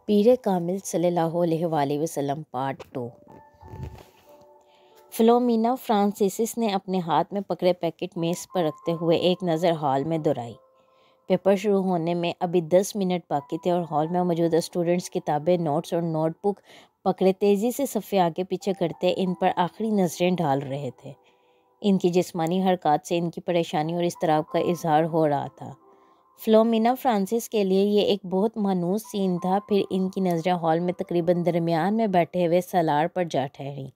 پیر کامل صلی اللہ علیہ وآلہ وسلم پارٹ 2۔ فلومینا فرانسیسس نے اپنے ہاتھ میں پکڑے پیکٹ میز پر رکھتے ہوئے ایک نظر ہال میں دوڑائی۔ پیپر شروع ہونے میں ابھی 10 منٹ باقی تھے اور ہال میں موجود اسٹوڈنٹس کتابیں، نوٹس اور نوٹ بک پکڑے تیزی سے صفیں آگے پیچھے کرتے ان پر آخری نظریں ڈال رہے تھے۔ ان کی جسمانی حرکات سے ان کی پریشانی اور اضطراب کا اظہار ہو رہا تھا۔ فلومینا فرانسس کے لیے یہ ایک بہت مانوس سین تھا۔ پھر ان کی نظریں ہال میں تقریباً درمیان میں بیٹھے ہوئے سالار پر جا ٹھہریں۔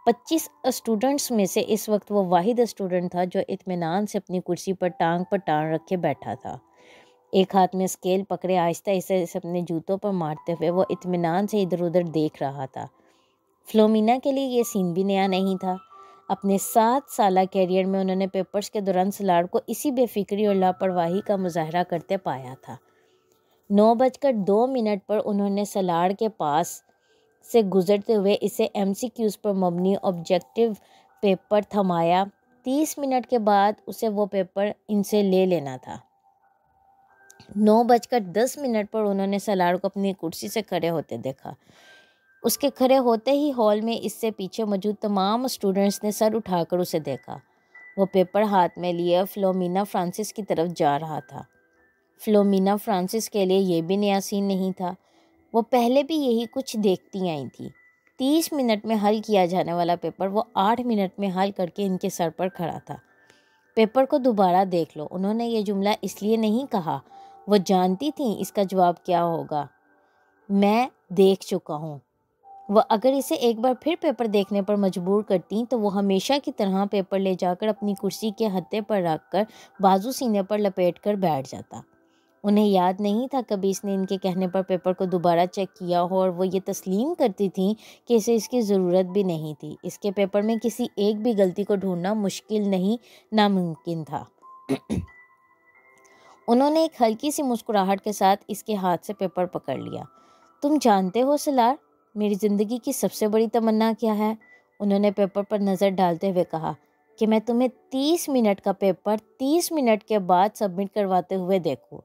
25 اسٹوڈنٹس میں سے اس وقت وہ واحد اسٹوڈنٹ تھا جو اطمینان سے اپنی کرسی پر ٹانگ رکھے بیٹھا تھا۔ ایک ہاتھ میں اسکیل پکڑے آہستہ آہستہ سے اپنے جوتوں پر مارتے ہوئے وہ اطمینان سے ادھر ادھر دیکھ رہا تھا۔ فلومینا کے لیے یہ سین بھی نیا نہیں تھا۔ اپنے 7 سالہ کیریئر میں انہوں نے پیپرز کے دوران سالار کو اسی بے فکری اور لاپرواہی کا مظاہرہ کرتے پایا تھا۔ 9:02 پر انہوں نے سالار کے پاس سے گزرتے ہوئے اسے MCQs پر مبنی آبجیکٹیو پیپر تھمایا۔ 30 منٹ کے بعد اسے وہ پیپر ان سے لے لینا تھا۔ 9:10 پر انہوں نے سالار کو اپنی کرسی سے کھڑے ہوتے دیکھا۔ اس کے کھڑے ہوتے ہی ہال میں اس سے پیچھے موجود تمام اسٹوڈنٹس نے سر اٹھا کر اسے دیکھا۔ وہ پیپر ہاتھ میں لیے فلومینا فرانسس کی طرف جا رہا تھا۔ فلومینا فرانسس کے لیے یہ بھی نیا سین نہیں تھا۔ وہ پہلے بھی یہی کچھ دیکھتی آئی تھی۔ 30 منٹ میں حل کیا جانے والا پیپر وہ 8 منٹ میں حل کر کے ان کے سر پر کھڑا تھا۔ پیپر کو دوبارہ دیکھ لو۔ انہوں نے یہ جملہ اس لیے نہیں کہا، وہ جانتی تھیں اس کا جواب کیا ہوگا۔ میں دیکھ چکا ہوں۔ وہ اگر اسے ایک بار پھر پیپر دیکھنے پر مجبور کرتی تو وہ ہمیشہ کی طرح پیپر لے جا کر اپنی کرسی کے ہتھے پر رکھ کر بازو سینے پر لپیٹ کر بیٹھ جاتا۔ انہیں یاد نہیں تھا کبھی اس نے ان کے کہنے پر پیپر کو دوبارہ چیک کیا ہو، اور وہ یہ تسلیم کرتی تھیں کہ اسے اس کی ضرورت بھی نہیں تھی۔ اس کے پیپر میں کسی ایک بھی غلطی کو ڈھونڈنا مشکل نہیں، ناممکن تھا۔ انہوں نے ایک ہلکی سی مسکراہٹ کے ساتھ اس کے ہاتھ سے پیپر پکڑ لیا۔ تم جانتے ہو سالار، میری زندگی کی سب سے بڑی تمنا کیا ہے؟ انہوں نے پیپر پر نظر ڈالتے ہوئے کہا کہ میں تمہیں 30 منٹ کا پیپر 30 منٹ کے بعد سبمٹ کرواتے ہوئے دیکھوں۔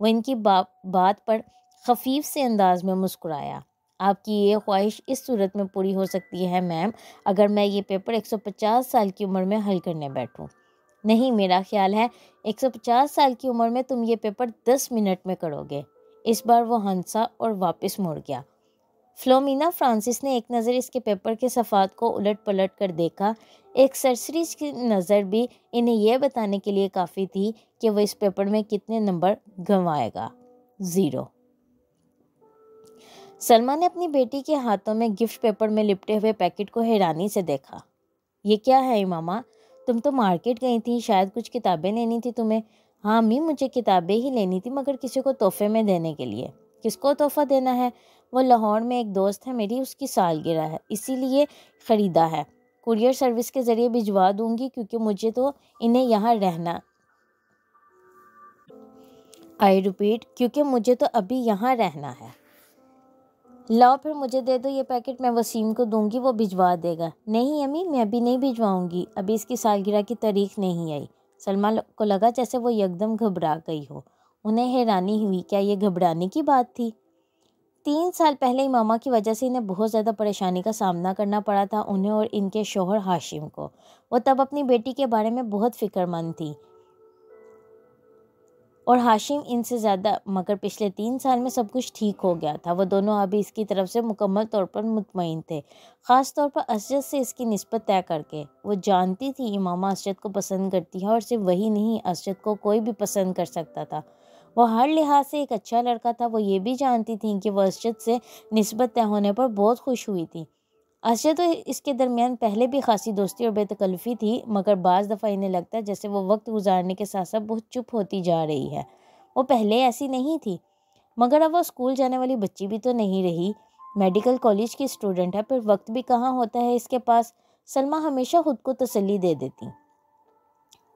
وہ ان کی بات پر خفیف سے انداز میں مسکرایا۔ آپ کی یہ خواہش اس صورت میں پوری ہو سکتی ہے میم، اگر میں یہ پیپر 150 سال کی عمر میں حل کرنے بیٹھوں۔ نہیں، میرا خیال ہے 150 سال کی عمر میں تم یہ پیپر 10 منٹ میں کرو گے۔ اس بار وہ ہنسا اور واپس مڑ گیا۔ فلومینا فرانسس نے ایک نظر اس کے پیپر کے صفحات کو الٹ پلٹ کر دیکھا۔ ایک سرسری کی نظر بھی انہیں یہ بتانے کے لیے کافی تھی کہ وہ اس پیپر میں کتنے نمبر گنوائے گا۔ 0۔ سلمیٰ نے اپنی بیٹی کے ہاتھوں میں گفٹ پیپر میں لپٹے ہوئے پیکٹ کو حیرانی سے دیکھا۔ یہ کیا ہے امامہ؟ تم تو مارکیٹ گئی تھی، شاید کچھ کتابیں لینی تھی تمہیں۔ ہاں امی، مجھے کتابیں ہی لینی تھی، مگر کسی کو تحفے میں دینے کے لیے۔ کس کو تحفہ دینا ہے؟ وہ لاہور میں ایک دوست ہے میری، اس کی سالگرہ ہے، اسی لیے خریدا ہے۔ کورئر سروس کے ذریعے بھجوا دوں گی کیونکہ مجھے تو انہیں یہاں رہنا کیونکہ مجھے تو ابھی یہاں رہنا ہے۔ لاؤ پھر مجھے دے دو یہ پیکٹ، میں وسیم کو دوں گی، وہ بھجوا دے گا۔ نہیں امی، میں ابھی نہیں بھجواؤں گی، ابھی اس کی سالگرہ کی تاریخ نہیں آئی۔ سلمیٰ کو لگا جیسے وہ یکدم گھبرا گئی ہو۔ انہیں حیرانی ہوئی، کیا یہ گھبرانے کی بات تھی؟ 3 سال پہلے امامہ کی وجہ سے انہیں بہت زیادہ پریشانی کا سامنا کرنا پڑا تھا، انہیں اور ان کے شوہر ہاشم کو۔ وہ تب اپنی بیٹی کے بارے میں بہت فکر مند تھی اور ہاشم ان سے زیادہ، مگر پچھلے 3 سال میں سب کچھ ٹھیک ہو گیا تھا۔ وہ دونوں ابھی اس کی طرف سے مکمل طور پر مطمئن تھے، خاص طور پر اسجد سے اس کی نسبت طے کر کے۔ وہ جانتی تھی امامہ اسجد کو پسند کرتی ہے، اور صرف وہی نہیں، اسجد کو کوئی بھی پسند کر سکتا تھا۔ وہ ہر لحاظ سے ایک اچھا لڑکا تھا۔ وہ یہ بھی جانتی تھیں کہ وہ اسجد سے نسبت طے ہونے پر بہت خوش ہوئی تھی۔ اسجد اور اس کے درمیان پہلے بھی خاصی دوستی اور بے تکلفی تھی، مگر بعض دفعہ انہیں لگتا جیسے وہ وقت گزارنے کے ساتھ ساتھ بہت چپ ہوتی جا رہی ہے۔ وہ پہلے ایسی نہیں تھی، مگر اب وہ اسکول جانے والی بچی بھی تو نہیں رہی، میڈیکل کالج کی اسٹوڈنٹ ہے، پھر وقت بھی کہاں ہوتا ہے اس کے پاس۔ سلمیٰ ہمیشہ خود کو تسلی دے دیتی۔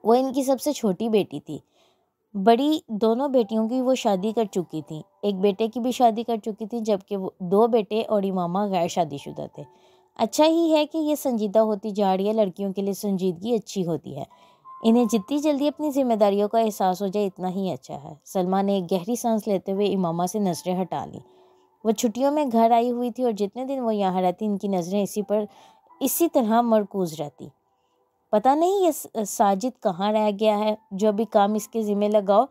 وہ ان کی سب سے چھوٹی بیٹی تھی۔ بڑی دونوں بیٹیوں کی وہ شادی کر چکی تھی، ایک بیٹے کی بھی شادی کر چکی تھی، جبکہ وہ 2 بیٹے اور امامہ غیر شادی شدہ تھے۔ اچھا ہی ہے کہ یہ سنجیدہ ہوتی جا رہی ہے، لڑکیوں کے لیے سنجیدگی اچھی ہوتی ہے، انہیں جتنی جلدی اپنی ذمہ داریوں کا احساس ہو جائے اتنا ہی اچھا ہے۔ سلمیٰ نے ایک گہری سانس لیتے ہوئے امامہ سے نظریں ہٹا لیں۔ وہ چھٹیوں میں گھر آئی ہوئی تھی اور جتنے دن وہ یہاں رہتی ان کی نظریں اسی طرح مرکوز رہتی۔ پتہ نہیں یہ ساجد کہاں رہ گیا ہے، جو بھی کام اس کے ذمہ لگاؤ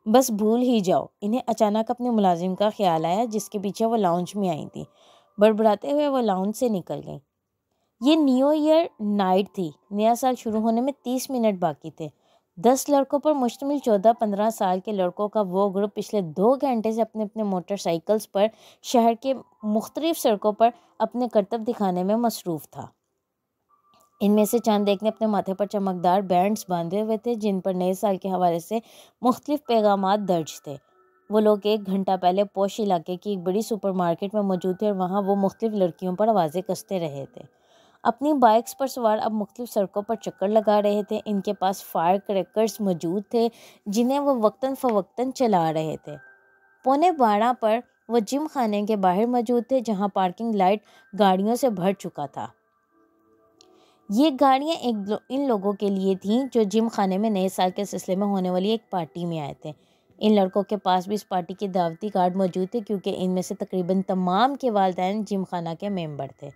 بس بھول ہی جاؤ۔ انہیں اچانک اپنے ملازم کا خیال آیا جس کے پیچھے وہ لاؤنج میں آئی تھی۔ بڑبڑاتے ہوئے وہ لاؤنج سے نکل گئیں۔ یہ نیو ایئر نائٹ تھی، نیا سال شروع ہونے میں 30 منٹ باقی تھے۔ 10 لڑکوں پر مشتمل 14-15 سال کے لڑکوں کا وہ گروپ پچھلے 2 گھنٹے سے اپنے اپنے موٹر سائیکلز پر شہر کے مختلف سڑکوں پر اپنے کرتب دکھانے میں مصروف تھا۔ ان میں سے چند ایک نے اپنے ماتھے پر چمکدار بینڈز باندھے ہوئے تھے جن پر نئے سال کے حوالے سے مختلف پیغامات درج تھے۔ وہ لوگ 1 گھنٹہ پہلے پوش علاقے کی ایک بڑی سپر مارکیٹ میں موجود تھے اور وہاں وہ مختلف لڑکیوں پر آوازیں کستے رہے تھے۔ اپنی بائکس پر سوار اب مختلف سڑکوں پر چکر لگا رہے تھے۔ ان کے پاس فائر کریکرز موجود تھے جنہیں وہ وقتاً فوقتاً چلا رہے تھے۔ 11:15 پر وہ جم خانے کے باہر موجود تھے جہاں پارکنگ لائٹ گاڑیوں سے بھر چکا تھا۔ یہ گاڑیاں ان لوگوں کے لیے تھیں جو جم خانے میں نئے سال کے سلسلے میں ہونے والی ایک پارٹی میں آئے تھے۔ ان لڑکوں کے پاس بھی اس پارٹی کے دعوتی کارڈ موجود تھے کیونکہ ان میں سے تقریباً تمام کے والدین جم خانہ کے ممبر تھے۔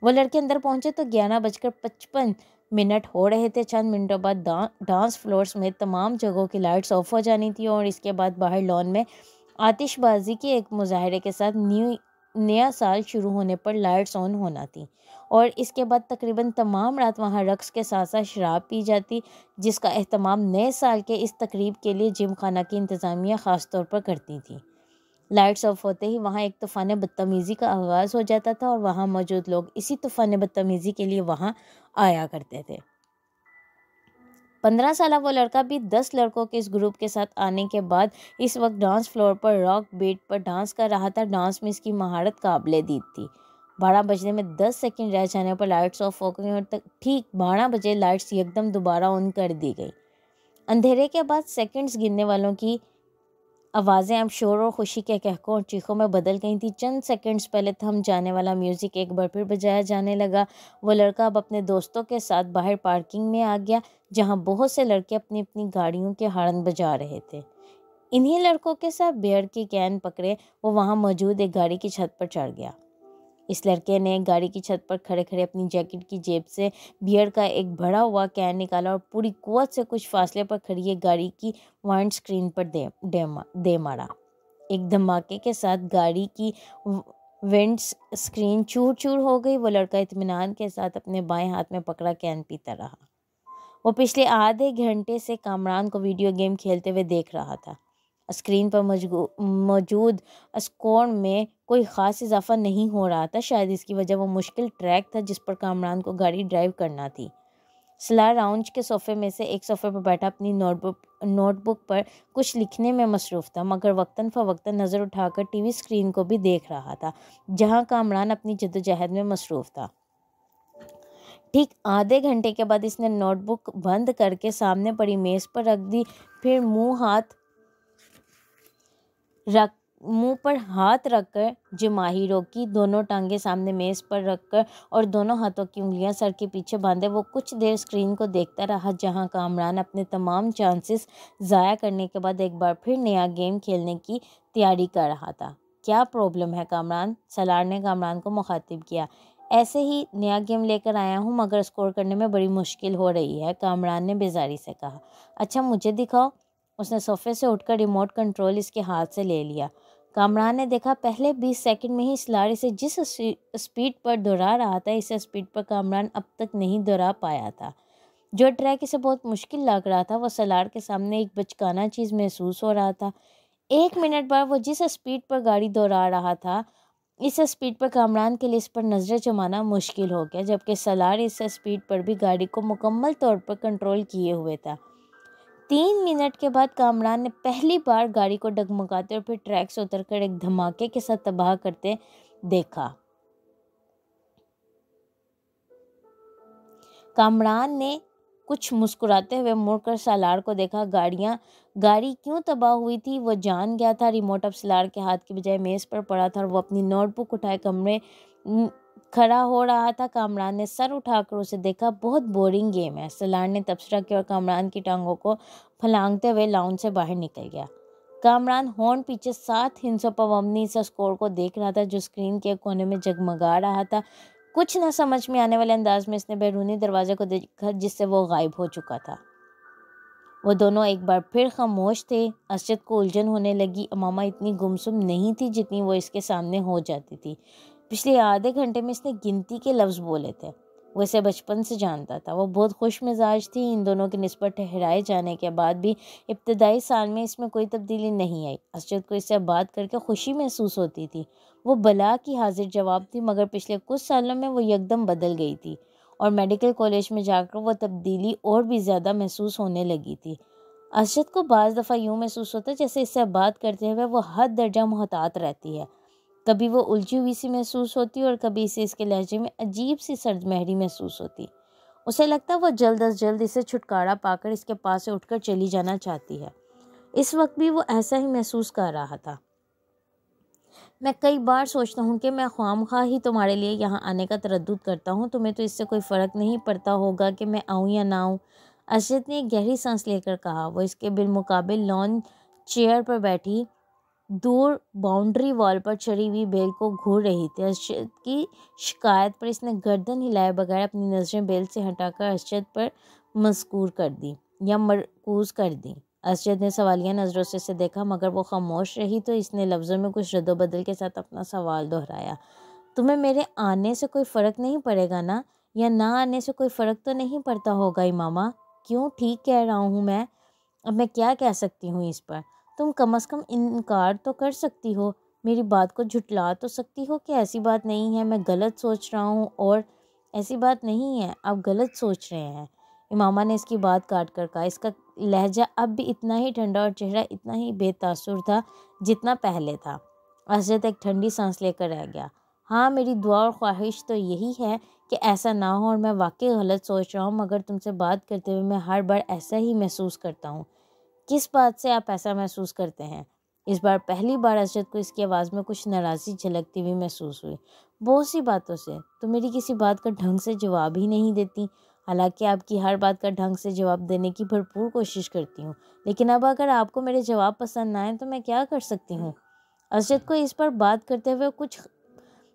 وہ لڑکے اندر پہنچے تو 11:55 ہو رہے تھے۔ چند منٹوں بعد ڈانس فلور سمیت تمام جگہوں کی لائٹس آف ہو جانی تھی اور اس کے بعد باہر لان میں آتش بازی کے ایک مظاہرے کے ساتھ نیا سال شروع ہونے پر لائٹس آن ہونا تھی اور اس کے بعد تقریباً تمام رات وہاں رقص کے ساتھ ساتھ شراب پی جاتی جس کا اہتمام نئے سال کے اس تقریب کے لیے جم خانہ کی انتظامیہ خاص طور پر کرتی تھی۔ لائٹس آف ہوتے ہی وہاں ایک طوفان بدتمیزی کا آغاز ہو جاتا تھا اور وہاں موجود لوگ اسی طوفان بدتمیزی کے لیے وہاں آیا کرتے تھے۔ 15 سالہ وہ لڑکا بھی 10 لڑکوں کے اس گروپ کے ساتھ آنے کے بعد اس وقت ڈانس فلور پر راک بیٹ پر ڈانس کر رہا تھا۔ ڈانس میں اس کی مہارت قابل دید تھی۔ 12 بجنے میں 10 سیکنڈ رہ جانے پر لائٹس آف ہو گئی اور ٹھیک 12 بجے لائٹس یکدم دوبارہ آن کر دی گئی۔ اندھیرے کے بعد سیکنڈز گننے والوں کی آوازیں اب شور اور خوشی کے کہکوں اور چیخوں میں بدل گئی تھیں۔ چند سیکنڈز پہلے تھم جانے والا میوزک ایک بار پھر بجایا جانے لگا۔ وہ لڑکا اب اپنے دوستوں کے ساتھ باہر پارکنگ میں آ گیا جہاں بہت سے لڑکے اپنی اپنی گاڑیوں کے ہارن بجا رہے تھے۔ انہی لڑکوں کے ساتھ بیئر کی کین پکڑے وہ وہاں موجود ایک گاڑی کی چھت پر چڑھ گیا۔ اس لڑکے نے گاڑی کی چھت پر کھڑے کھڑے اپنی جیکٹ کی جیب سے بیئر کا ایک بھرا ہوا کین نکالا اور پوری قوت سے کچھ فاصلے پر کھڑی ایک گاڑی کی وائنڈ سکرین پر دے مارا۔ ایک دھماکے کے ساتھ گاڑی کی ونڈ سکرین چور چور ہو گئی۔ وہ لڑکا اطمینان کے ساتھ اپنے بائیں ہاتھ میں پکڑا کین پیتا رہا۔ وہ پچھلے آدھے گھنٹے سے کامران کو ویڈیو گیم کھیلتے ہوئے دیکھ رہا تھا۔ اسکرین پر موجود اسکور میں کوئی خاص اضافہ نہیں ہو رہا تھا۔ شاید اس کی وجہ وہ مشکل ٹریک تھا جس پر کامران کو گاڑی ڈرائیو کرنا تھی۔ سلار راؤنج کے صوفے میں سے ایک صوفے پر بیٹھا اپنی نوٹ بک پر کچھ لکھنے میں مصروف تھا مگر وقتاً فوقتاً نظر اٹھا کر ٹی وی اسکرین کو بھی دیکھ رہا تھا جہاں کامران اپنی جدوجہد میں مصروف تھا۔ ٹھیک آدھے گھنٹے کے بعد اس نے نوٹ بک بند کر کے سامنے پڑی میز پر رکھ دی، پھر منہ پر ہاتھ رکھ کر جماہی روکی، دونوں ٹانگیں سامنے میز پر رکھ کر اور دونوں ہاتھوں کی انگلیاں سر کے پیچھے باندھے وہ کچھ دیر اسکرین کو دیکھتا رہا جہاں کامران اپنے تمام چانسز ضائع کرنے کے بعد ایک بار پھر نیا گیم کھیلنے کی تیاری کر رہا تھا۔ کیا پرابلم ہے کامران؟ سلار نے کامران کو مخاطب کیا۔ ایسے ہی نیا گیم لے کر آیا ہوں مگر اسکور کرنے میں بڑی مشکل ہو رہی ہے، کامران نے بیزاری سے کہا۔ اچھا مجھے دکھاؤ۔ اس نے صوفے سے اٹھ کر ریموٹ کنٹرول اس کے ہاتھ سے لے لیا۔ کامران نے دیکھا پہلے 20 سیکنڈ میں ہی سلار اسے جس اسپیڈ پر دوہرا رہا تھا اسے اسپیڈ پر کامران اب تک نہیں دوہرا پایا تھا۔ جو ٹریک اسے بہت مشکل لگ رہا تھا وہ سلار کے سامنے ایک بچکانا چیز محسوس ہو رہا تھا۔ 1 منٹ بعد وہ جس اسپیڈ پر گاڑی دوہرا رہا تھا اس اسپیڈ پر کامران کے لیے اس پر نظریں جمانا مشکل ہو گیا جبکہ سلار اس اسپیڈ پر بھی گاڑی کو مکمل طور پر کنٹرول کیے ہوئے تھا۔ 3 منٹ کے بعد کامران نے پہلی بار گاڑی کو ڈگمگاتے اور پھر ٹریک سے اتر کر ایک دھماکے کے ساتھ تباہ کرتے دیکھا۔ کامران نے کچھ مسکراتے ہوئے مڑ کر سالار کو دیکھا۔ گاڑی کیوں تباہ ہوئی تھی وہ جان گیا تھا۔ ریموٹ اب سالار کے ہاتھ کی بجائے میز پر پڑا تھا اور وہ اپنی نوٹ بک اٹھائے کمرے کھڑا ہو رہا تھا۔ کامران نے سر اٹھا کر اسے دیکھا۔ بہت بورنگ گیم ہے، سالار نے تبصرہ کیا اور کامران کی ٹانگوں کو پھلانگتے ہوئے لاؤنج سے باہر نکل گیا۔ کامران ہارن پیچھے 7 ہندسوں پوامنی سا اسکور کو دیکھ رہا تھا جو اسکرین کے کونے میں جگمگا رہا تھا۔ کچھ نہ سمجھ میں آنے والے انداز میں اس نے بیرونی دروازے کو دیکھا جس سے وہ غائب ہو چکا تھا۔ وہ دونوں ایک بار پھر خاموش تھے۔ اسجد کو الجھن ہونے لگی۔ امامہ اتنی گمسم نہیں تھی جتنی وہ اس کے سامنے ہو جاتی تھی۔ پچھلے آدھے گھنٹے میں اس نے گنتی کے لفظ بولے تھے۔ وہ اسے بچپن سے جانتا تھا۔ وہ بہت خوش مزاج تھی۔ ان دونوں کی نسبت ٹھہرائے جانے کے بعد بھی ابتدائی سال میں اس میں کوئی تبدیلی نہیں آئی۔ اسجد کو اس سے بات کر کے خوشی محسوس ہوتی تھی۔ وہ بلا کی حاضر جواب تھی، مگر پچھلے کچھ سالوں میں وہ یکدم بدل گئی تھی اور میڈیکل کالج میں جا کر وہ تبدیلی اور بھی زیادہ محسوس ہونے لگی تھی۔ اسجد کو بعض دفعہ یوں محسوس ہوتا جیسے اس سے بات کرتے ہوئے وہ حد درجہ محتاط رہتی ہے۔ کبھی وہ الجھی ہوئی سی محسوس ہوتی اور کبھی اسے اس کے لہجے میں عجیب سی سرد مہری محسوس ہوتی۔ اسے لگتا وہ جلد از جلد اسے چھٹکارا پا کر اس کے پاس سے اٹھ کر چلی جانا چاہتی ہے۔ اس وقت بھی وہ ایسا ہی محسوس کر رہا تھا۔ میں کئی بار سوچتا ہوں کہ میں خواہ ہی تمہارے لیے یہاں آنے کا تردد کرتا ہوں۔ تمہیں تو اس سے کوئی فرق نہیں پڑتا ہوگا کہ میں آؤں یا نہ آؤں۔ اسجد نے ایک گہری سانس لے کر کہا۔ وہ اس کے بالمقابل لان چیئر پر بیٹھی دور باؤنڈری وال پر چڑھی ہوئی بیل کو گھور رہی تھی۔ اسجد کی شکایت پر اس نے گردن ہلائے بغیر اپنی نظریں بیل سے ہٹا کر اسجد پر مرکوز کر دیں۔ اسجد نے سوالیہ نظروں سے اسے دیکھا مگر وہ خاموش رہی تو اس نے لفظوں میں کچھ رد و بدل کے ساتھ اپنا سوال دہرایا۔ تمہیں میرے آنے سے کوئی فرق نہیں پڑے گا نا؟ یا نہ آنے سے کوئی فرق تو نہیں پڑتا ہوگا امامہ؟ کیوں، ٹھیک کہہ رہا ہوں میں۔ اب میں کیا کہہ سکتی ہوں اس پر؟ تم کم از کم انکار تو کر سکتی ہو، میری بات کو جھٹلا تو سکتی ہو کہ ایسی بات نہیں ہے، میں غلط سوچ رہا ہوں۔ اور ایسی بات نہیں ہے، آپ غلط سوچ رہے ہیں، امامہ نے اس کی بات کاٹ کر کہا۔ اس کا لہجہ اب بھی اتنا ہی ٹھنڈا اور چہرہ اتنا ہی بے تاثر تھا جتنا پہلے تھا۔ اسجد ایک ٹھنڈی سانس لے کر رہ گیا۔ ہاں، میری دعا اور خواہش تو یہی ہے کہ ایسا نہ ہو اور میں واقعی غلط سوچ رہا ہوں، مگر تم سے بات کرتے ہوئے میں ہر بار ایسا ہی محسوس کرتا ہوں۔ کس بات سے آپ ایسا محسوس کرتے ہیں؟ اس بار پہلی بار اسجد کو اس کی آواز میں کچھ ناراضی جھلکتی ہوئی محسوس ہوئی۔ بہت سی باتوں سے۔ تم میری کسی بات کا ڈھنگ سے جواب ہی نہیں دیتی، حالانکہ آپ کی ہر بات کا ڈھنگ سے جواب دینے کی بھرپور کوشش کرتی ہوں، لیکن اب اگر آپ کو میرے جواب پسند نہ آئیں تو میں کیا کر سکتی ہوں؟ اسجد کو اس پر بات کرتے ہوئے کچھ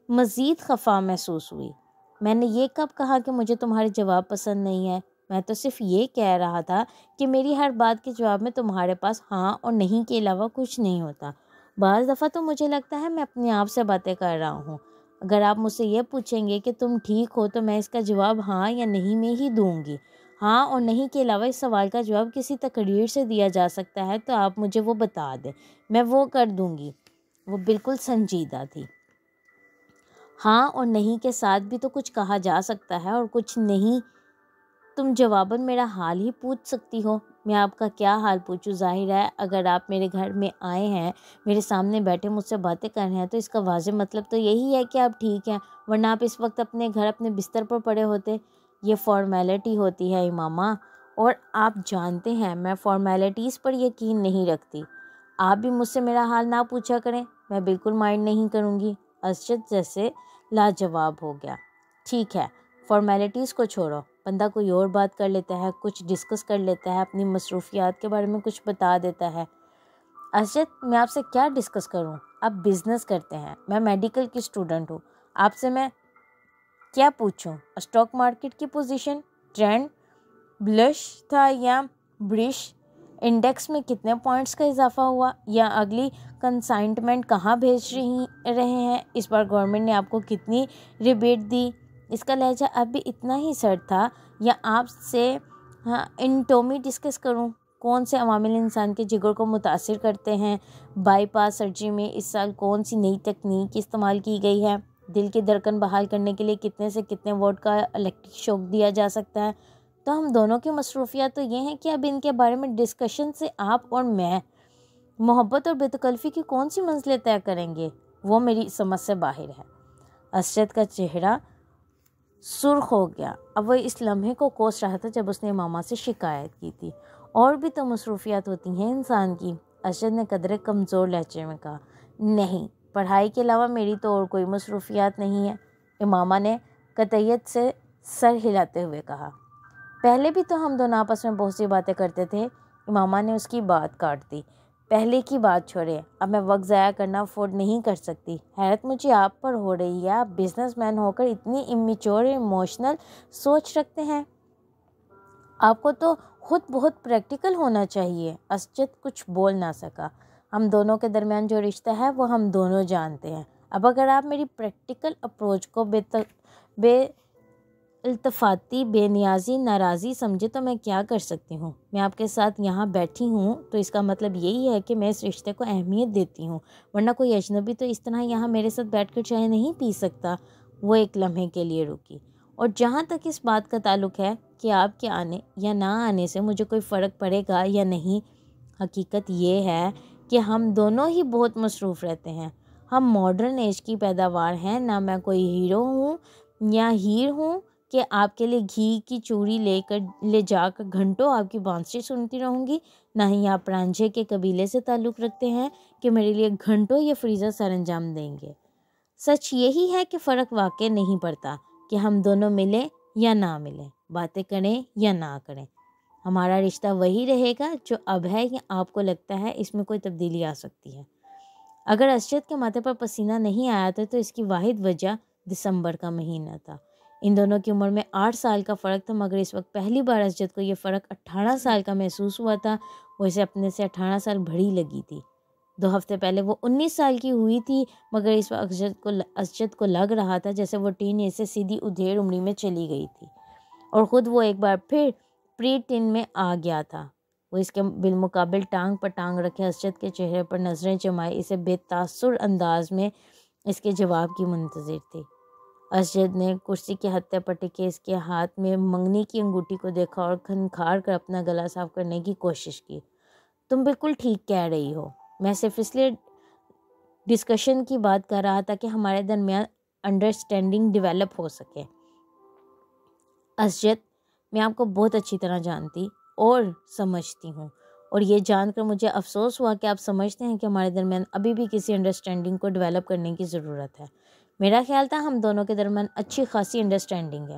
مزید خفا محسوس ہوئی۔ میں نے یہ کب کہا کہ مجھے تمہارے جواب پسند نہیں ہے؟ میں تو صرف یہ کہہ رہا تھا کہ میری ہر بات کے جواب میں تمہارے پاس ہاں اور نہیں کے علاوہ کچھ نہیں ہوتا۔ بعض دفعہ تو مجھے لگتا ہے میں اپنے آپ سے باتیں کر رہا ہوں۔ اگر آپ مجھ سے یہ پوچھیں گے کہ تم ٹھیک ہو تو میں اس کا جواب ہاں یا نہیں میں ہی دوں گی۔ ہاں اور نہیں کے علاوہ اس سوال کا جواب کسی تقریر سے دیا جا سکتا ہے تو آپ مجھے وہ بتا دیں، میں وہ کر دوں گی۔ وہ بالکل سنجیدہ تھی۔ ہاں اور نہیں کے ساتھ بھی تو کچھ کہا جا سکتا ہے اور کچھ نہیں۔ تم جواباً میرا حال ہی پوچھ سکتی ہو۔ میں آپ کا کیا حال پوچھوں؟ ظاہر ہے اگر آپ میرے گھر میں آئے ہیں، میرے سامنے بیٹھے مجھ سے باتیں کر رہے ہیں تو اس کا واضح مطلب تو یہی ہے کہ آپ ٹھیک ہیں، ورنہ آپ اس وقت اپنے گھر اپنے بستر پر پڑے ہوتے۔ یہ فارمیلٹی ہوتی ہے امامہ، اور آپ جانتے ہیں میں فارمیلٹیز پر یقین نہیں رکھتی۔ آپ بھی مجھ سے میرا حال نہ پوچھا کریں، میں بالکل مائنڈ نہیں کروں گی۔ اسجد جیسے لاجواب ہو گیا۔ ٹھیک ہے، فارمیلٹیز کو چھوڑو، بندہ کوئی اور بات کر لیتا ہے، کچھ ڈسکس کر لیتا ہے، اپنی مصروفیات کے بارے میں کچھ بتا دیتا ہے۔ اسجد، میں آپ سے کیا ڈسکس کروں؟ آپ بزنس کرتے ہیں، میں میڈیکل کی اسٹوڈنٹ ہوں، آپ سے میں کیا پوچھوں؟ اسٹاک مارکیٹ کی پوزیشن، ٹرینڈ بلش تھا یا برش، انڈیکس میں کتنے پوائنٹس کا اضافہ ہوا، یا اگلی کنسائنمنٹ کہاں بھیج رہے ہیں، اس بار گورنمنٹ نے آپ کو کتنی ریبیٹ دی۔ اس کا لہجہ اب بھی اتنا ہی سرد تھا۔ یا آپ سے انٹومی ڈسکس کروں، کون سے عوامل انسان کے جگر کو متاثر کرتے ہیں، بائی پاس سرجری میں اس سال کون سی نئی تکنیک استعمال کی گئی ہے، دل کی دھڑکن بحال کرنے کے لیے کتنے سے کتنے واٹ کا الیکٹرک شوک دیا جا سکتا ہے۔ تو ہم دونوں کی مصروفیات تو یہ ہیں کہ اب ان کے بارے میں ڈسکشن سے آپ اور میں محبت اور بے تکلفی کی کون سی منزلیں طے کریں گے، وہ میری سمجھ سے باہر ہے۔ اسجد کا چہرہ سرخ ہو گیا۔ اب وہ اس لمحے کو کوس رہا تھا جب اس نے ماما سے شکایت کی تھی۔ اور بھی تو مصروفیات ہوتی ہیں انسان کی، اسجد نے قدرے کمزور لہجے میں کہا۔ نہیں، پڑھائی کے علاوہ میری تو اور کوئی مصروفیات نہیں ہے، امامہ نے قطعیت سے سر ہلاتے ہوئے کہا۔ پہلے بھی تو ہم دونوں آپس میں بہت سی باتیں کرتے تھے، امامہ نے اس کی بات کاٹ دی۔ پہلے کی بات چھوڑیں، اب میں وقت ضائع کرنا افورڈ نہیں کر سکتی۔ حیرت مجھے آپ پر ہو رہی ہے، آپ بزنس مین ہو کر اتنی امیچور ایموشنل سوچ رکھتے ہیں۔ آپ کو تو خود بہت پریکٹیکل ہونا چاہیے۔ اسجد کچھ بول نہ سکا۔ ہم دونوں کے درمیان جو رشتہ ہے وہ ہم دونوں جانتے ہیں۔ اب اگر آپ میری پریکٹیکل اپروچ کو بے التفاتی، بے نیازی، ناراضی سمجھے تو میں کیا کر سکتی ہوں؟ میں آپ کے ساتھ یہاں بیٹھی ہوں تو اس کا مطلب یہی ہے کہ میں اس رشتے کو اہمیت دیتی ہوں، ورنہ کوئی اجنبی تو اس طرح یہاں میرے ساتھ بیٹھ کر چائے نہیں پی سکتا۔ وہ ایک لمحے کے لیے رکی۔ اور جہاں تک اس بات کا تعلق ہے کہ آپ کے آنے یا نہ آنے سے مجھے کوئی فرق پڑے گا یا نہیں، حقیقت یہ ہے کہ ہم دونوں ہی بہت مصروف رہتے ہیں۔ ہم ماڈرن ایج کی پیداوار ہیں، نہ میں کوئی ہیرو ہوں یا ہیر ہوں کہ آپ کے لیے گھی کی چوڑی لے جا کر گھنٹوں آپ کی بانسری سنتی رہوں گی، نہ ہی آپ رانجھے کے قبیلے سے تعلق رکھتے ہیں کہ میرے لیے گھنٹوں یہ فریضہ سر انجام دیں گے۔ سچ یہی ہے کہ فرق واقع نہیں پڑتا کہ ہم دونوں ملیں یا نہ ملیں، باتیں کریں یا نہ کریں، ہمارا رشتہ وہی رہے گا جو اب ہے، یا آپ کو لگتا ہے اس میں کوئی تبدیلی آ سکتی ہے؟ اگر اسجد کے ماتھے پر پسینہ نہیں آیا تھا تو اس کی واحد وجہ دسمبر کا مہینہ تھا۔ ان دونوں کی عمر میں 8 سال کا فرق تھا، مگر اس وقت پہلی بار اسجد کو یہ فرق 18 سال کا محسوس ہوا تھا۔ وہ اسے اپنے سے 18 سال بڑی لگی تھی۔ 2 ہفتے پہلے وہ 19 سال کی ہوئی تھی، مگر اس وقت اسجد کو لگ رہا تھا جیسے وہ ٹین ایج سے سیدھی ادھیڑ عمری میں چلی گئی تھی، اور خود وہ ایک بار پھر پری ٹین میں آ گیا تھا۔ وہ اس کے بالمقابل ٹانگ پر ٹانگ رکھے اسجد کے چہرے پر نظریں جمائے اسے بے تاثر انداز میں اس کے جواب کی منتظر تھی۔ اسجد نے کرسی کے ہتھے پر ٹکے اس کے ہاتھ میں منگنی کی انگوٹھی کو دیکھا اور کھنکھار کر اپنا گلا صاف کرنے کی کوشش کی۔ تم بالکل ٹھیک کہہ رہی ہو، میں صرف اس لیے ڈسکشن کی بات کر رہا تھا کہ ہمارے درمیان انڈرسٹینڈنگ ڈیولپ ہو سکے۔ اسجد، میں آپ کو بہت اچھی طرح جانتی اور سمجھتی ہوں، اور یہ جان کر مجھے افسوس ہوا کہ آپ سمجھتے ہیں کہ ہمارے درمیان ابھی بھی کسی انڈرسٹینڈنگ کو ڈیولپ کرنے کی ضرورت ہے۔ میرا خیال تھا ہم دونوں کے درمیان اچھی خاصی انڈرسٹینڈنگ ہے۔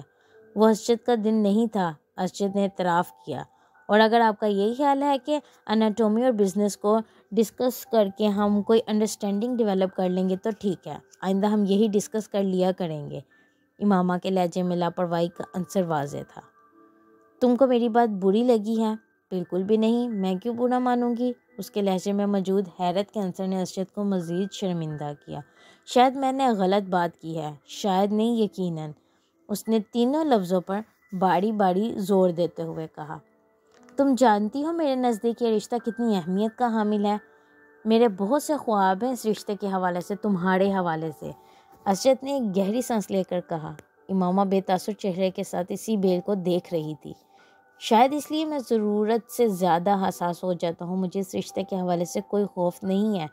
وہ اسجد کا دن نہیں تھا، اسجد نے اعتراف کیا۔ اور اگر آپ کا یہی خیال ہے کہ اناٹومی اور بزنس کو ڈسکس کر کے ہم کوئی انڈرسٹینڈنگ ڈیولپ کر لیں گے تو ٹھیک ہے، آئندہ ہم یہی ڈسکس کر لیا کریں گے۔ امامہ کے لہجے میں لاپرواہی کا عنصر واضح تھا۔ تم کو میری بات بری لگی ہے؟ بالکل بھی نہیں، میں کیوں برا مانوں گی؟ اس کے لہجے میں موجود حیرت کے عنصر نے اسجد کو مزید شرمندہ کیا۔ شاید میں نے غلط بات کی ہے، شاید نہیں، یقیناً، اس نے تینوں لفظوں پر باری باری زور دیتے ہوئے کہا۔ تم جانتی ہو میرے نزدیک یہ رشتہ کتنی اہمیت کا حامل ہے۔ میرے بہت سے خواب ہیں اس رشتے کے حوالے سے، تمہارے حوالے سے۔ اسجد نے ایک گہری سانس لے کر کہا۔ امامہ بے تاثر چہرے کے ساتھ اسی بیل کو دیکھ رہی تھی۔ شاید اس لیے میں ضرورت سے زیادہ حساس ہو جاتا ہوں۔ مجھے اس رشتے کے حوالے سے کوئی خوف نہیں ہے،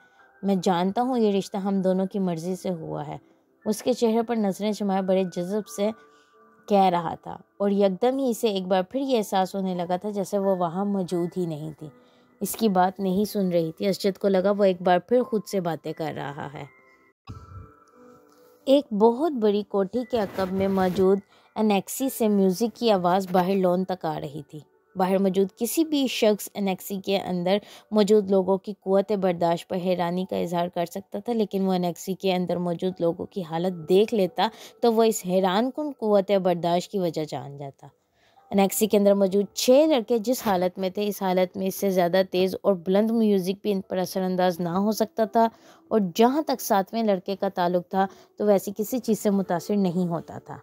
میں جانتا ہوں یہ رشتہ ہم دونوں کی مرضی سے ہوا ہے۔ اس کے چہرے پر نظریں جمائے بڑے جذب سے کہہ رہا تھا، اور یکدم ہی اسے ایک بار پھر یہ احساس ہونے لگا تھا جیسے وہ وہاں موجود ہی نہیں تھی، اس کی بات نہیں سن رہی تھی۔ اسجد کو لگا وہ ایک بار پھر خود سے باتیں کر رہا ہے۔ ایک بہت بڑی کوٹھی کے عقب میں موجود انیکسی سے میوزک کی آواز باہر لون تک آ رہی تھی۔ باہر موجود کسی بھی شخص انیکسی کے اندر موجود لوگوں کی قوت برداشت پر حیرانی کا اظہار کر سکتا تھا، لیکن وہ انیکسی کے اندر موجود لوگوں کی حالت دیکھ لیتا تو وہ اس حیران کن قوت برداشت کی وجہ جان جاتا۔ انیکسی کے اندر موجود 6 لڑکے جس حالت میں تھے، اس حالت میں اس سے زیادہ تیز اور بلند میوزک بھی ان پر اثر انداز نہ ہو سکتا تھا، اور جہاں تک 7ویں لڑکے کا تعلق تھا تو ویسی کسی چیز سے متاثر نہیں ہوتا تھا۔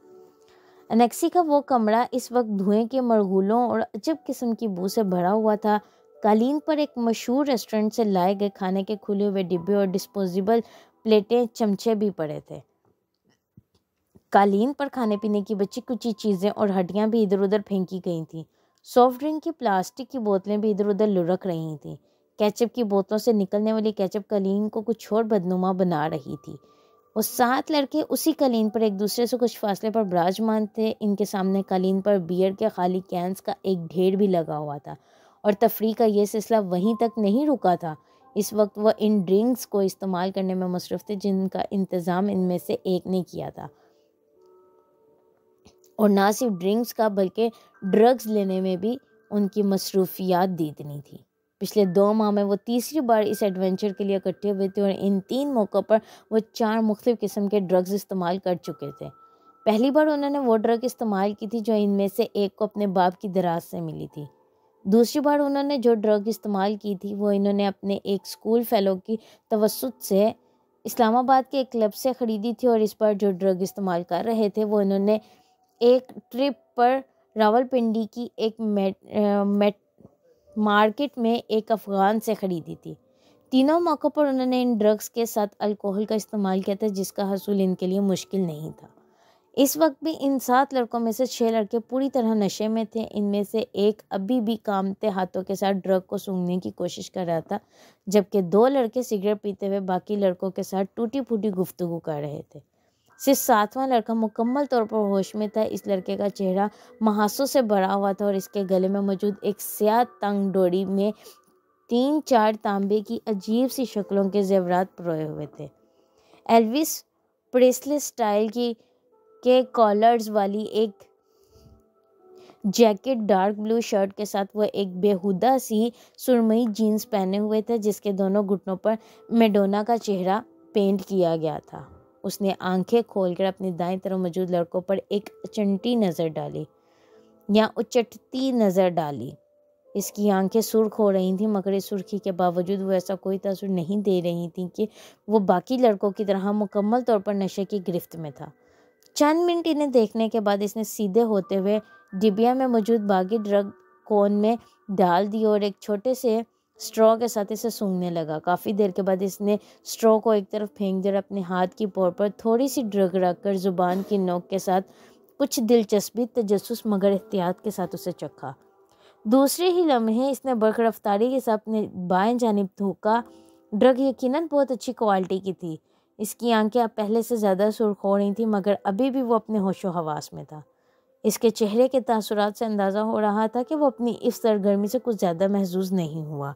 انیکسی کا وہ کمرہ اس وقت دھوئیں کے مرغولوں اور عجب قسم کی بو سے بھرا ہوا تھا۔ قالین پر ایک مشہور ریسٹورنٹ سے لائے گئے کھانے کے کھلے ہوئے ڈبے اور ڈسپوزیبل پلیٹیں، چمچے بھی پڑے تھے۔ قالین پر کھانے پینے کی بچی کچی چیزیں اور ہڈیاں بھی ادھر ادھر پھینکی گئی تھیں۔ سافٹ ڈرنک کی پلاسٹک کی بوتلیں بھی ادھر ادھر لڑک رہی تھیں۔ کیچپ کی بوتلوں سے نکلنے والی کیچپ قالین کو کچھ اور بدنما بنا رہی تھی۔ وہ 7 لڑکے اسی قالین پر ایک دوسرے سے کچھ فاصلے پر براجمان تھے۔ ان کے سامنے قالین پر بیئر کے خالی کینز کا ایک ڈھیر بھی لگا ہوا تھا، اور تفریح کا یہ سلسلہ وہیں تک نہیں رکا تھا۔ اس وقت وہ ان ڈرنکس کو استعمال کرنے میں مصروف تھے جن کا انتظام ان میں سے ایک نے کیا تھا، اور نہ صرف ڈرنکس کا بلکہ ڈرگز لینے میں بھی ان کی مصروفیات دیدنی تھی۔ پچھلے 2 ماہ میں وہ تیسری بار اس ایڈونچر کے لیے اکٹھے ہوئے تھے اور ان 3 موقعوں پر وہ 4 مختلف قسم کے ڈرگز استعمال کر چکے تھے۔ پہلی بار انہوں نے وہ ڈرگ استعمال کی تھی جو ان میں سے ایک کو اپنے باپ کی دراز سے ملی تھی۔ دوسری بار انہوں نے جو ڈرگ استعمال کی تھی وہ انہوں نے اپنے ایک اسکول فیلو کی توسط سے اسلام آباد کے ایک کلب سے خریدی تھی، اور اس بار جو ڈرگ استعمال کر رہے تھے وہ انہوں نے ایک ٹرپ پر راولپنڈی کی ایک مارکیٹ میں ایک افغان سے خریدی تھی۔ تینوں موقعوں پر انہوں نے ان ڈرگز کے ساتھ الکوہل کا استعمال کیا تھا، جس کا حصول ان کے لیے مشکل نہیں تھا۔ اس وقت بھی ان 7 لڑکوں میں سے 6 لڑکے پوری طرح نشے میں تھے۔ ان میں سے ایک ابھی بھی کامتے ہاتھوں کے ساتھ ڈرگ کو سونگھنے کی کوشش کر رہا تھا، جبکہ 2 لڑکے سگریٹ پیتے ہوئے باقی لڑکوں کے ساتھ ٹوٹی پھوٹی گفتگو کر رہے تھے۔ صرف 7واں لڑکا مکمل طور پر ہوش میں تھا۔ اس لڑکے کا چہرہ محاسوں سے بھرا ہوا تھا اور اس کے گلے میں موجود ایک سیاہ تنگ ڈوری میں 3-4 تانبے کی عجیب سی شکلوں کے زیورات پروئے ہوئے تھے۔ ایلوس پریسلے سٹائل کے کالرز والی ایک جیکٹ، ڈارک بلو شرٹ کے ساتھ وہ ایک بیہودہ سی سرمئی جینز پہنے ہوئے تھے جس کے دونوں گھٹنوں پر میڈونا کا چہرہ پینٹ کیا گیا تھا۔ اس نے آنکھیں کھول کر اپنی دائیں طرف موجود لڑکوں پر ایک اچٹتی نظر ڈالی۔ اس کی آنکھیں سرخ ہو رہی تھیں، مگر اس سرخی کے باوجود وہ ایسا کوئی تاثر نہیں دے رہی تھیں کہ وہ باقی لڑکوں کی طرح مکمل طور پر نشے کی گرفت میں تھا۔ چند منٹ انہیں دیکھنے کے بعد اس نے سیدھے ہوتے ہوئے ڈبیا میں موجود باقی ڈرگ کون میں ڈال دی اور ایک چھوٹے سے اسٹرو کے ساتھ اسے سونگھنے لگا۔ کافی دیر کے بعد اس نے اسٹرو کو ایک طرف پھینک دیا اور اپنے ہاتھ کی پور پر تھوڑی سی ڈرگ رکھ کر زبان کی نوک کے ساتھ کچھ دلچسپی، تجسس مگر احتیاط کے ساتھ اسے چکھا۔ دوسرے ہی لمحے اس نے برق رفتاری کے ساتھ اپنے بائیں جانب تھوکا۔ ڈرگ یقیناً بہت اچھی کوالٹی کی تھی۔ اس کی آنکھیں اب پہلے سے زیادہ سرخ ہو رہی تھیں، مگر ابھی بھی وہ اپنے ہوش و حواس میں تھا۔ اس کے چہرے کے تاثرات سے اندازہ ہو رہا تھا کہ وہ اپنی اس سرگرمی سے کچھ زیادہ محظوظ نہیں ہوا۔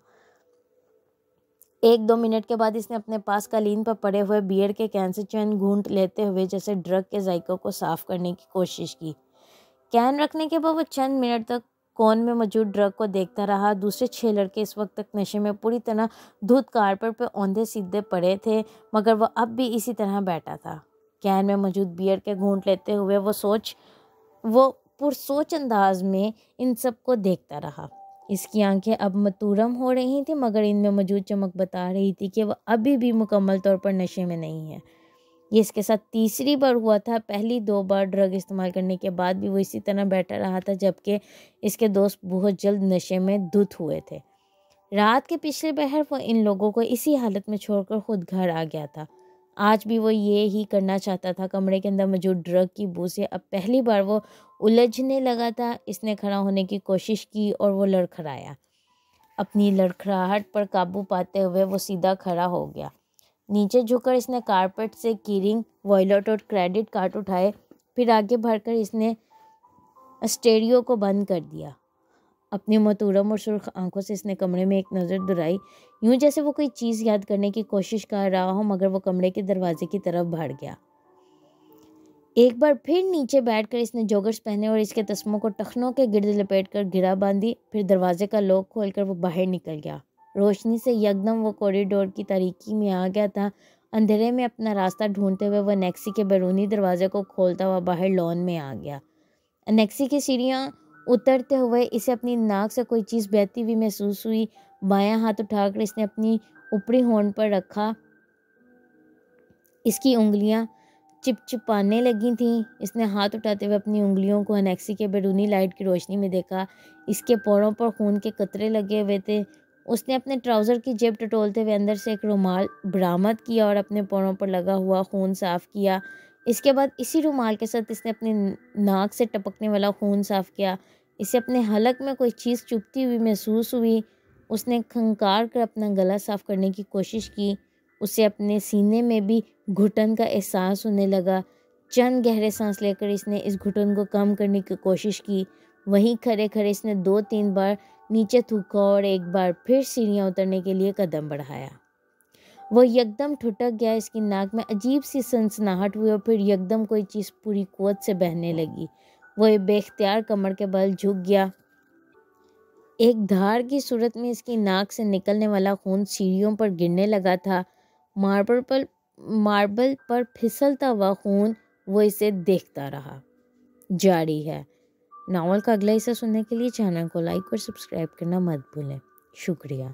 1-2 منٹ کے بعد اس نے اپنے پاس قالین پر پڑے ہوئے بیئر کے کین سے چند گھونٹ لیتے ہوئے جیسے ڈرگ کے ذائقوں کو صاف کرنے کی کوشش کی۔ کین رکھنے کے بعد وہ چند منٹ تک کون میں موجود ڈرگ کو دیکھتا رہا۔ دوسرے 6 لڑکے اس وقت تک نشے میں پوری طرح دھت کارپیٹ پہ اوندھے سیدھے پڑے تھے، مگر وہ اب بھی اسی طرح بیٹھا تھا، کین میں موجود بیئر کے گھونٹ لیتے ہوئے۔ وہ پرسوچ انداز میں ان سب کو دیکھتا رہا۔ اس کی آنکھیں اب متورم ہو رہی تھیں، مگر ان میں موجود چمک بتا رہی تھی کہ وہ ابھی بھی مکمل طور پر نشے میں نہیں ہے۔ یہ اس کے ساتھ تیسری بار ہوا تھا۔ پہلی 2 بار ڈرگ استعمال کرنے کے بعد بھی وہ اسی طرح بیٹھا رہا تھا، جبکہ اس کے دوست بہت جلد نشے میں دھت ہوئے تھے۔ رات کے پچھلے پہر وہ ان لوگوں کو اسی حالت میں چھوڑ کر خود گھر آ گیا تھا۔ آج بھی وہ یہ ہی کرنا چاہتا تھا۔ کمرے کے اندر موجود ڈرگ کی بو سے اب پہلی بار وہ الجھنے لگا تھا۔ اس نے کھڑا ہونے کی کوشش کی اور وہ لڑکھڑایا۔ اپنی لڑکھڑاہٹ پر قابو پاتے ہوئے وہ سیدھا کھڑا ہو گیا۔ نیچے جھک کر اس نے کارپیٹ سے کیرنگ، وائلٹ اور کریڈٹ کارڈ اٹھائے، پھر آگے بڑھ کر اس نے اسٹیریو کو بند کر دیا۔ اپنی متورم اور سرخ آنکھوں سے اس نے کمرے میں ایک نظر دوڑائی، یوں جیسے وہ کوئی چیز یاد کرنے کی کوشش کر رہا ہو، مگر وہ کمرے کے دروازے کی طرف بڑھ گیا۔ ایک بار پھر نیچے بیٹھ کر اس نے جوگرز پہنے اور اس کے تسموں کو ٹخنوں کے گرد لپیٹ کر گرہ باندھی، پھر دروازے کا لوک کھول کر وہ باہر نکل گیا۔ روشنی سے یکدم وہ کوریڈور کی تاریکی میں آ گیا تھا۔ اندھیرے میں اپنا راستہ ڈھونڈتے ہوئے وہ انیکسی کے بیرونی دروازے کو کھولتا ہوا باہر لان میں آ گیا۔ انیکسی کی سیڑھیاں اترتے ہوئے اسے اپنی ناک سے کوئی چیز بہتی ہوئی محسوس ہوئی۔ بایاں ہاتھ اٹھا کر اس نے اپنی اوپری ہونٹ پر رکھا۔ اس کی انگلیاں چپچپانے لگی تھیں۔ اس نے ہاتھ اٹھاتے ہوئے اپنی انگلیوں کو انیکسی کے بیرونی لائٹ کی روشنی میں دیکھا۔ اس کے پوروں پر خون کے قطرے لگے ہوئے تھے۔ اس نے اپنے ٹراؤزر کی جیب ٹٹولتے ہوئے اندر سے ایک رومال برآمد کیا اور اپنے پوروں پر لگا ہوا خون صاف کیا۔ اس کے بعد اسی رومال کے ساتھ اس نے اپنی ناک سے ٹپکنے والا خون صاف کیا۔ اسے اپنے حلق میں کوئی چیز چبھتی ہوئی محسوس ہوئی۔ اس نے کھنکار کر اپنا گلا صاف کرنے کی کوشش کی۔ اسے اپنے سینے میں بھی گھٹن کا احساس ہونے لگا۔ چند گہرے سانس لے کر اس نے اس گھٹن کو کم کرنے کی کوشش کی۔ وہیں کھڑے کھڑے اس نے 2-3 بار نیچے تھوکا اور ایک بار پھر سیڑھیاں اترنے کے لیے قدم بڑھایا۔ وہ یکدم ٹھٹک گیا۔ اس کی ناک میں عجیب سی سنسناہٹ ہوئی اور پھر یکدم کوئی چیز پوری قوت سے بہنے لگی۔ وہ بے اختیار کمر کے بل جھک گیا۔ ایک دھار کی صورت میں اس کی ناک سے نکلنے والا خون سیڑھیوں پر گرنے لگا تھا۔ ماربل پر پھسلتا ہوا خون، وہ اسے دیکھتا رہا۔ جاری ہے۔ ناول کا اگلا حصہ سننے کے لیے چینل کو لائک اور سبسکرائب کرنا مت بھولیں۔ شکریہ۔